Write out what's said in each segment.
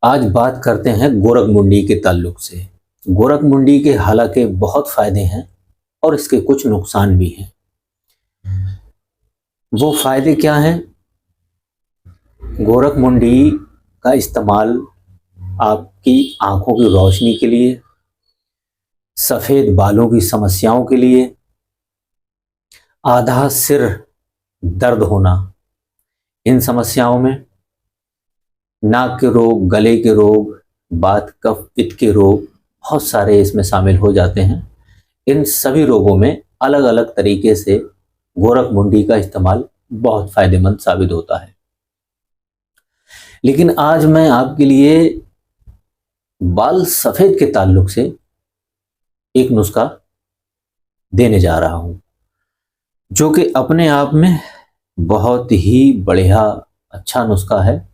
आज बात करते हैं गोरखमुंडी के ताल्लुक से। गोरखमुंडी के हालांकि बहुत फायदे हैं और इसके कुछ नुकसान भी हैं। वो फायदे क्या हैं? गोरखमुंडी का इस्तेमाल आपकी आंखों की रोशनी के लिए, सफ़ेद बालों की समस्याओं के लिए, आधा सिर दर्द होना, इन समस्याओं में, नाक के रोग, गले के रोग, बात कफ पित्त के रोग बहुत सारे इसमें शामिल हो जाते हैं। इन सभी रोगों में अलग अलग तरीके से गोरखमुंडी का इस्तेमाल बहुत फायदेमंद साबित होता है। लेकिन आज मैं आपके लिए बाल सफ़ेद के ताल्लुक से एक नुस्खा देने जा रहा हूं, जो कि अपने आप में बहुत ही बढ़िया अच्छा नुस्खा है।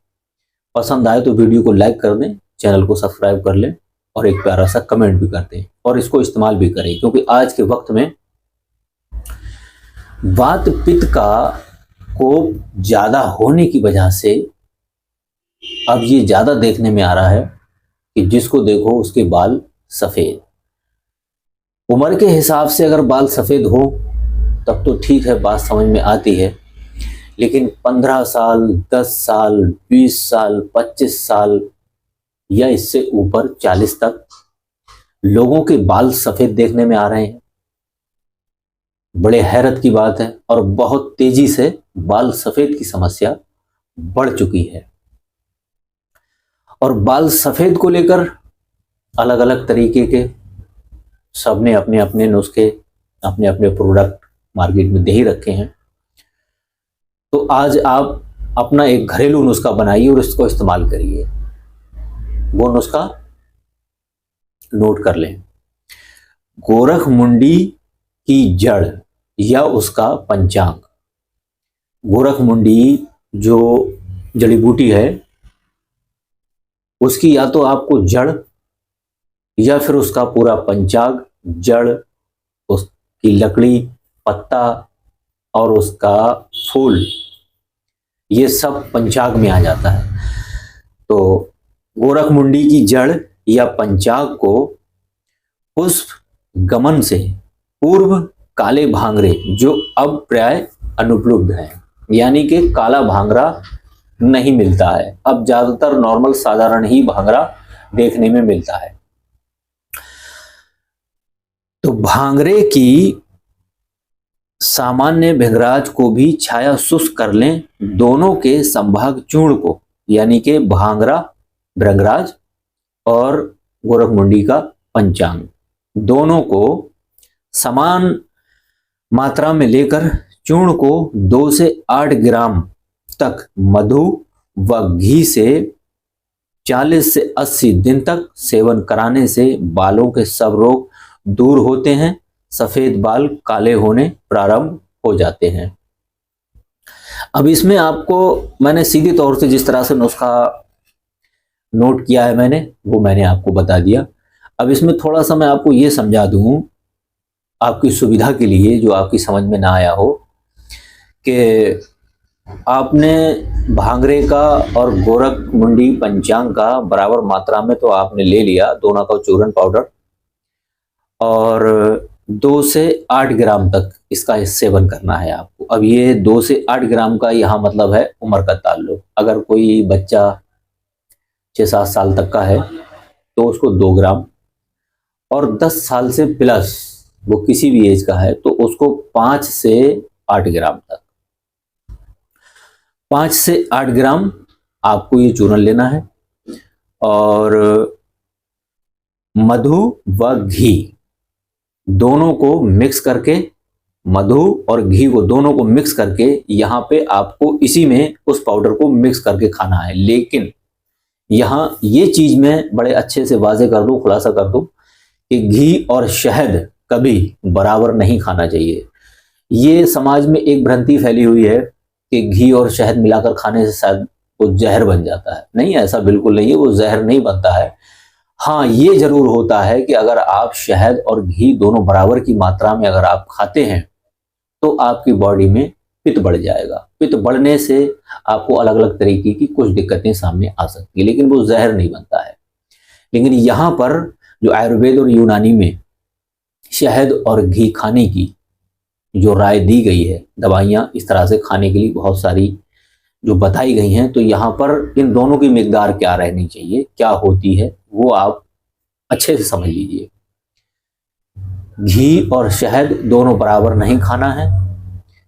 पसंद आए तो वीडियो को लाइक कर दें, चैनल को सब्सक्राइब कर लें और एक प्यारा सा कमेंट भी कर दें और इसको इस्तेमाल भी करें, क्योंकि आज के वक्त में वात पित्त का कोप ज़्यादा होने की वजह से अब ये ज़्यादा देखने में आ रहा है कि जिसको देखो उसके बाल सफ़ेद। उम्र के हिसाब से अगर बाल सफ़ेद हो तब तो ठीक है, बात समझ में आती है। लेकिन 15 साल, 10 साल, 20 साल, 25 साल या इससे ऊपर 40 तक लोगों के बाल सफ़ेद देखने में आ रहे हैं। बड़े हैरत की बात है और बहुत तेजी से बाल सफ़ेद की समस्या बढ़ चुकी है। और बाल सफ़ेद को लेकर अलग अलग तरीके के सबने अपने अपने नुस्खे, अपने अपने प्रोडक्ट मार्केट में दे ही रखे हैं। तो आज आप अपना एक घरेलू नुस्खा बनाइए और इसको इस्तेमाल करिए। वो नुस्खा नोट कर लें। गोरखमुंडी की जड़ या उसका पंचांग। गोरखमुंडी जो जड़ी बूटी है उसकी या तो आपको जड़ या फिर उसका पूरा पंचांग, जड़, उसकी लकड़ी, पत्ता और उसका फूल, ये सब पंचांग में आ जाता है। तो गोरखमुंडी की जड़ या पंचांग को पुष्प गमन से पूर्व काले भांगरे, जो अब प्राय अनुपलब्ध हैं, यानी कि काला भांगरा नहीं मिलता है, अब ज्यादातर नॉर्मल साधारण ही भांगरा देखने में मिलता है। तो भांगरे की सामान्य भृंगराज को भी छाया शुष्क कर लें। दोनों के संभाग चूर्ण को, यानी कि भांगरा, भृंगराज और गोरखमुंडी का पंचांग, दोनों को समान मात्रा में लेकर चूर्ण को 2 से 8 ग्राम तक मधु व घी से 40 से 80 दिन तक सेवन कराने से बालों के सब रोग दूर होते हैं, सफेद बाल काले होने प्रारंभ हो जाते हैं। अब इसमें आपको मैंने सीधी तौर से जिस तरह से नुस्खा नोट किया है वो मैंने आपको बता दिया। अब इसमें थोड़ा सा मैं आपको ये समझा दूं आपकी सुविधा के लिए, जो आपकी समझ में ना आया हो, कि आपने भांगरे का और गोरखमुंडी पंचांग का बराबर मात्रा में तो आपने ले लिया, दोनों का चूर्ण पाउडर, और 2 से 8 ग्राम तक इसका सेवन करना है आपको। अब ये 2 से 8 ग्राम का यहाँ मतलब है उम्र का ताल्लुक। अगर कोई बच्चा 6-7 साल तक का है तो उसको 2 ग्राम, और 10 साल से प्लस वो किसी भी एज का है तो उसको 5 से 8 ग्राम तक, 5 से 8 ग्राम आपको ये चूर्ण लेना है। और मधु व घी दोनों को मिक्स करके, मधु और घी को दोनों को मिक्स करके यहाँ पे आपको इसी में उस पाउडर को मिक्स करके खाना है। लेकिन यहाँ ये चीज मैं बड़े अच्छे से वाजे कर दूं, खुलासा कर दूं कि घी और शहद कभी बराबर नहीं खाना चाहिए। ये समाज में एक भ्रांति फैली हुई है कि घी और शहद मिलाकर खाने से शायद वो जहर बन जाता है। नहीं, ऐसा बिल्कुल नहीं है, वो जहर नहीं बनता है। हाँ, ये जरूर होता है कि अगर आप शहद और घी दोनों बराबर की मात्रा में अगर आप खाते हैं तो आपकी बॉडी में पित्त बढ़ जाएगा। पित्त बढ़ने से आपको अलग अलग तरीके की कुछ दिक्कतें सामने आ सकती है, लेकिन वो जहर नहीं बनता है। लेकिन यहाँ पर जो आयुर्वेद और यूनानी में शहद और घी खाने की जो राय दी गई है, दवाइयाँ इस तरह से खाने के लिए बहुत सारी जो बताई गई हैं, तो यहाँ पर इन दोनों की मिकदार क्या रहनी चाहिए, क्या होती है, वो आप अच्छे से समझ लीजिए। घी और शहद दोनों बराबर नहीं खाना है।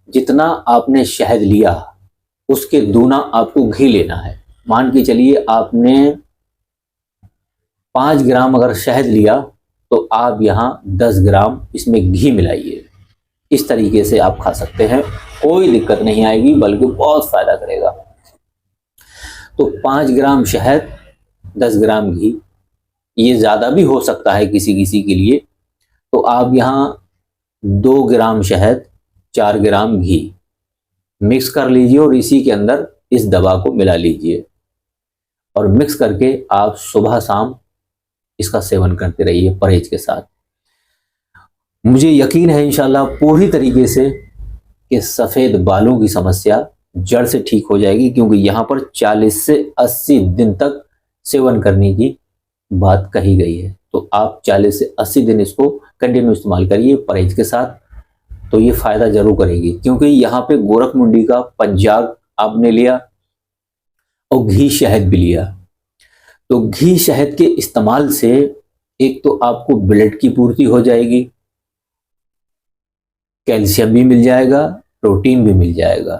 जितना आपने शहद लिया उसके दूना आपको घी लेना है। मान के चलिए आपने 5 ग्राम अगर शहद लिया तो आप यहाँ 10 ग्राम इसमें घी मिलाइए। इस तरीके से आप खा सकते हैं, कोई दिक्कत नहीं आएगी, बल्कि बहुत फायदा करेगा। तो 5 ग्राम शहद, 10 ग्राम घी, ये ज़्यादा भी हो सकता है किसी किसी के लिए। तो आप यहाँ 2 ग्राम शहद, 4 ग्राम घी मिक्स कर लीजिए और इसी के अंदर इस दवा को मिला लीजिए और मिक्स करके आप सुबह शाम इसका सेवन करते रहिए परहेज के साथ। मुझे यकीन है इंशाल्लाह पूरी तरीके से कि सफ़ेद बालों की समस्या जड़ से ठीक हो जाएगी, क्योंकि यहाँ पर 40 से 80 दिन तक सेवन करने की बात कही गई है। तो आप 40 से 80 दिन इसको कंटिन्यू इस्तेमाल करिए परहेज के साथ, तो ये फ़ायदा ज़रूर करेगी। क्योंकि यहाँ पे गोरखमुंडी का पंचांग आपने लिया और घी शहद भी लिया, तो घी शहद के इस्तेमाल से एक तो आपको ब्लड की पूर्ति हो जाएगी, कैल्शियम भी मिल जाएगा, प्रोटीन भी मिल जाएगा।